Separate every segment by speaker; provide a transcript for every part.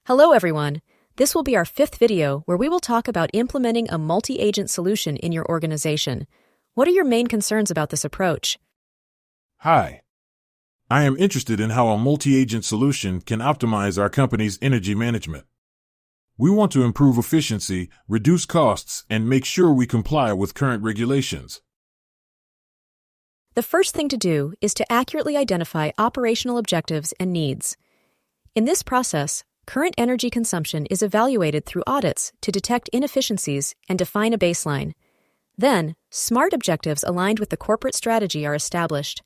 Speaker 1: Hello everyone. This will be our 5th video where we will talk about implementing a multi-agent solution in your organization. What are your main concerns about this approach?
Speaker 2: Hi. I am interested in how a multi-agent solution can optimize our company's energy management. We want to improve efficiency, reduce costs, and make sure we comply with current regulations.
Speaker 1: The first thing to do is to accurately identify operational objectives and needs. In this process, current energy consumption is evaluated through audits to detect inefficiencies and define a baseline. Then, smart objectives aligned with the corporate strategy are established.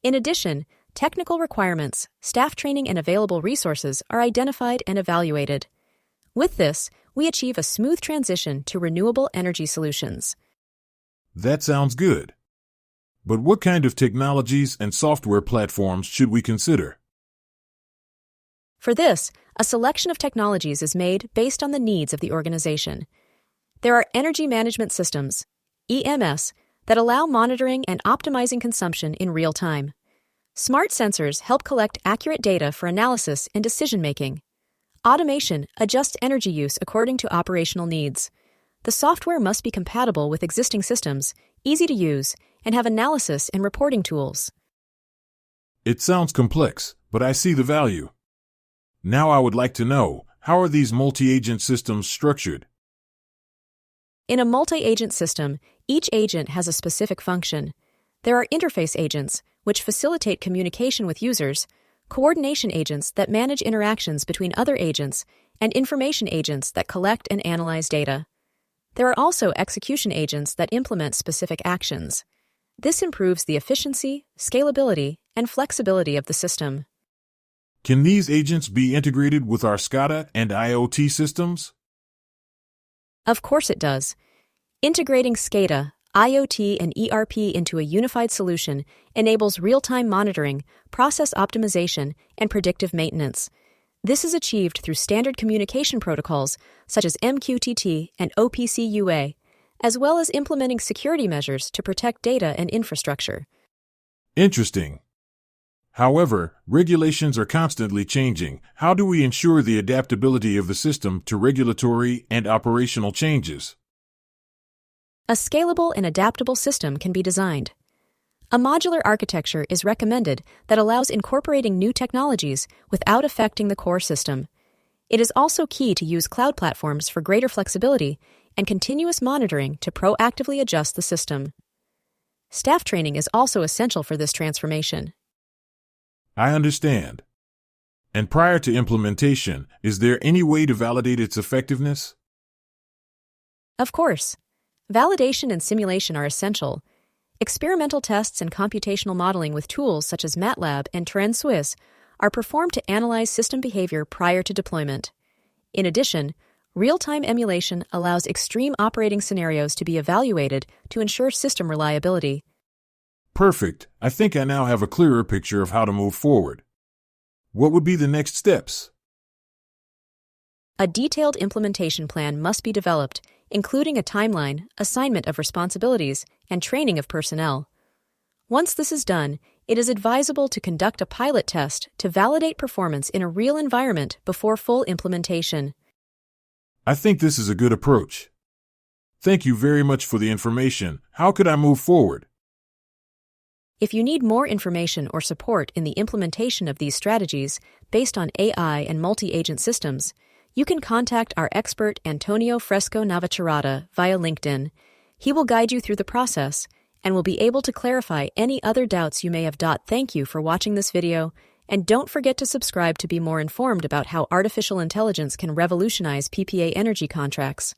Speaker 1: In addition, technical requirements, staff training, and available resources are identified and evaluated. With this, we achieve a smooth transition to renewable energy solutions.
Speaker 2: That sounds good. But what kind of technologies and software platforms should we consider?
Speaker 1: For this, a selection of technologies is made based on the needs of the organization. There are energy management systems, EMS, that allow monitoring and optimizing consumption in real time. Smart sensors help collect accurate data for analysis and decision-making. Automation adjusts energy use according to operational needs. The software must be compatible with existing systems, easy to use, and have analysis and reporting tools.
Speaker 2: It sounds complex, but I see the value. Now I would like to know, how are these multi-agent systems structured?
Speaker 1: In a multi-agent system, each agent has a specific function. There are interface agents, which facilitate communication with users, coordination agents that manage interactions between other agents, and information agents that collect and analyze data. There are also execution agents that implement specific actions. This improves the efficiency, scalability, and flexibility of the system.
Speaker 2: Can these agents be integrated with our SCADA and IoT systems?
Speaker 1: Of course it does. Integrating SCADA, IoT, and ERP into a unified solution enables real-time monitoring, process optimization, and predictive maintenance. This is achieved through standard communication protocols such as MQTT and OPC UA, as well as implementing security measures to protect data and infrastructure.
Speaker 2: Interesting. However, regulations are constantly changing. How do we ensure the adaptability of the system to regulatory and operational changes?
Speaker 1: A scalable and adaptable system can be designed. A modular architecture is recommended that allows incorporating new technologies without affecting the core system. It is also key to use cloud platforms for greater flexibility and continuous monitoring to proactively adjust the system. Staff training is also essential for this transformation.
Speaker 2: I understand. And prior to implementation, is there any way to validate its effectiveness?
Speaker 1: Of course. Validation and simulation are essential. Experimental tests and computational modeling with tools such as MATLAB and Terrain Suisse are performed to analyze system behavior prior to deployment. In addition, real-time emulation allows extreme operating scenarios to be evaluated to ensure system reliability.
Speaker 2: Perfect. I think I now have a clearer picture of how to move forward. What would be the next steps?
Speaker 1: A detailed implementation plan must be developed, including a timeline, assignment of responsibilities, and training of personnel. Once this is done, it is advisable to conduct a pilot test to validate performance in a real environment before full implementation.
Speaker 2: I think this is a good approach. Thank you very much for the information. How could I move forward?
Speaker 1: If you need more information or support in the implementation of these strategies based on AI and multi-agent systems, you can contact our expert Antonio Fresco Navacerrada via LinkedIn. He will guide you through the process and will be able to clarify any other doubts you may have. Thank you for watching this video, and don't forget to subscribe to be more informed about how artificial intelligence can revolutionize PPA energy contracts.